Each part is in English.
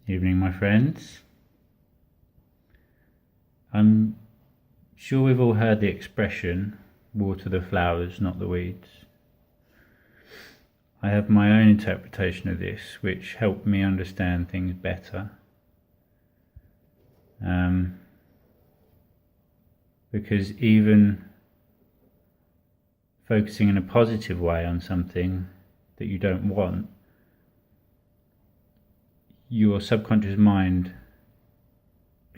Evening, my friends. I'm sure we've all heard the expression, water the flowers, not the weeds. I have my own interpretation of this, which helped me understand things better. Because even focusing in a positive way on something that you don't want, your subconscious mind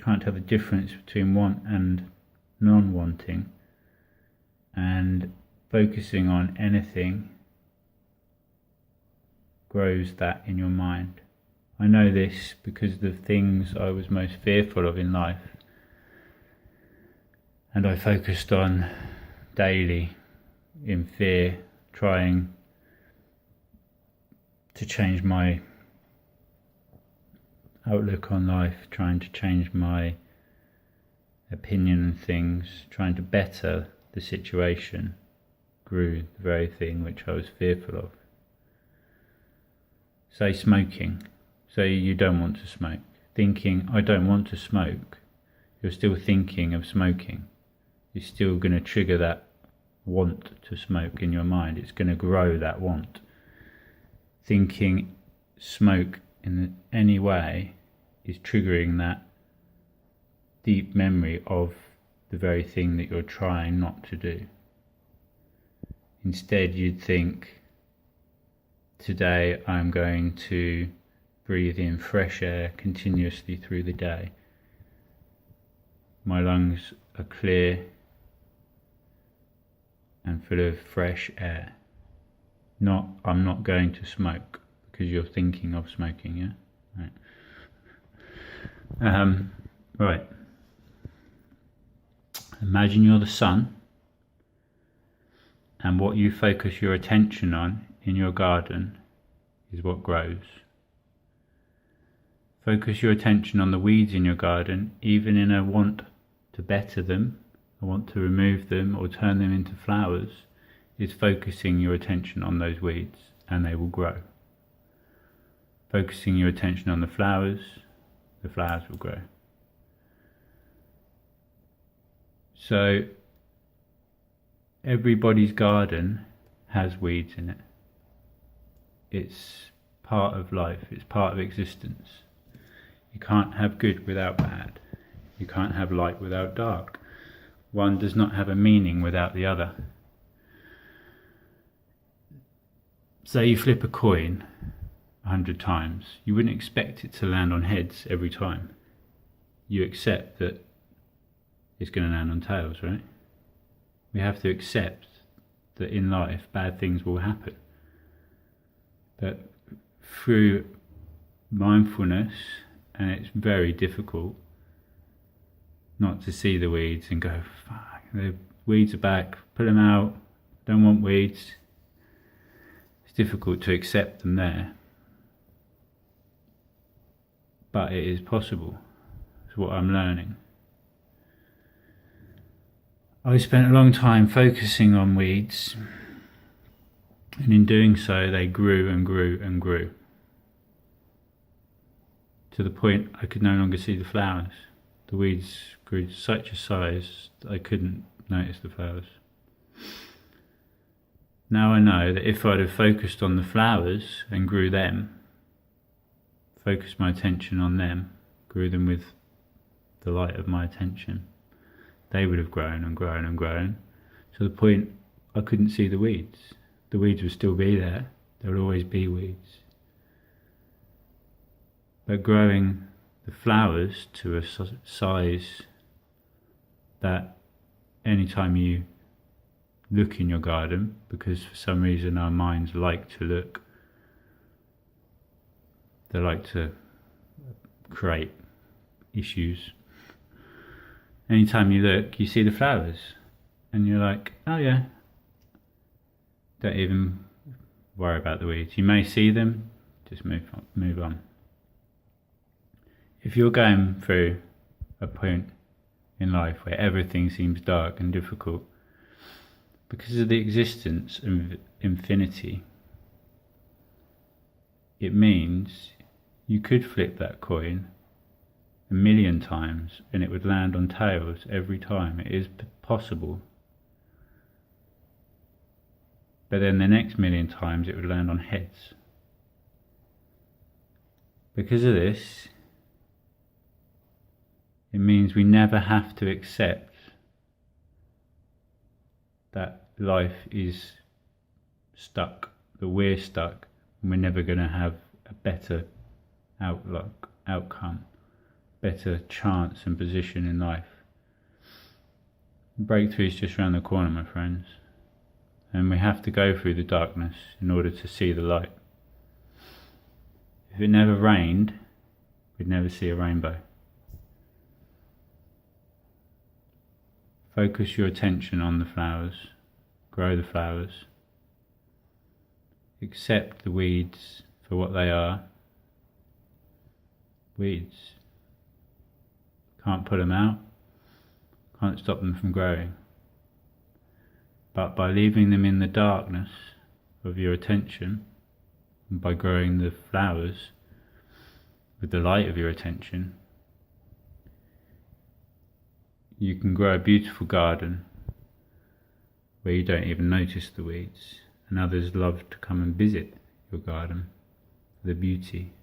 can't tell the difference between want and non-wanting, and focusing on anything grows that in your mind. I know this because the things I was most fearful of in life, and I focused on daily in fear, trying to change my outlook on life, trying to change my opinion on things, trying to better the situation, grew the very thing which I was fearful of. Say smoking. Say you don't want to smoke. Thinking, I don't want to smoke, you're still thinking of smoking. You're still going to trigger that want to smoke in your mind. It's going to grow that want. Thinking smoke in any way is triggering that deep memory of the very thing that you're trying not to do. Instead, you'd think, today I'm going to breathe in fresh air continuously through the day. My lungs are clear and full of fresh air. Not, I'm not going to smoke, because you're thinking of smoking, yeah? Right. Right. Imagine you're the sun, and what you focus your attention on in your garden is what grows. Focus your attention on the weeds in your garden, even in a want to better them, a want to remove them or turn them into flowers, is focusing your attention on those weeds, and they will grow. Focusing your attention on the flowers will grow. So everybody's garden has weeds in it. It's part of life, it's part of existence. You can't have good without bad. You can't have light without dark. One does not have a meaning without the other. Say you flip a coin 100 times, you wouldn't expect it to land on heads every time. You accept that it's going to land on tails, right? We have to accept that in life bad things will happen. But through mindfulness, and it's very difficult not to see the weeds and go, fuck, the weeds are back, put them out, don't want weeds. It's difficult to accept them there. But it is possible. It's what I'm learning. I spent a long time focusing on weeds, and in doing so they grew and grew and grew, to the point I could no longer see the flowers. The weeds grew to such a size that I couldn't notice the flowers. Now I know that if I'd have focused on the flowers and grew them, focused my attention on them, grew them with the light of my attention, they would have grown and grown and grown, to the point I couldn't see the weeds. The weeds would still be there, there would always be weeds. But growing the flowers to a size that anytime you look in your garden, because for some reason our minds like to look, they like to create issues. Anytime you look, you see the flowers, and you're like, oh yeah, don't even worry about the weeds. You may see them, just move on. If you're going through a point in life where everything seems dark and difficult, because of the existence of infinity, it means You could flip that coin 1,000,000 times and it would land on tails every time. It is possible. But then the next 1,000,000 times it would land on heads. Because of this, it means we never have to accept that life is stuck, that we're stuck, and we're never going to have a better outcome, better chance and position in life. Breakthrough is just around the corner, my friends, and we have to go through the darkness in order to see the light. If it never rained, we'd never see a rainbow. Focus your attention on the flowers, grow the flowers, accept the weeds for what they are. Weeds. Can't put them out, can't stop them from growing. But by leaving them in the darkness of your attention, and by growing the flowers with the light of your attention, you can grow a beautiful garden where you don't even notice the weeds, and others love to come and visit your garden for the beauty,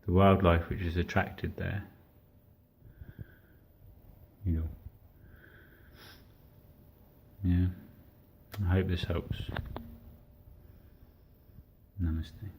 the wildlife which is attracted there. Yeah, I hope this helps. Namaste.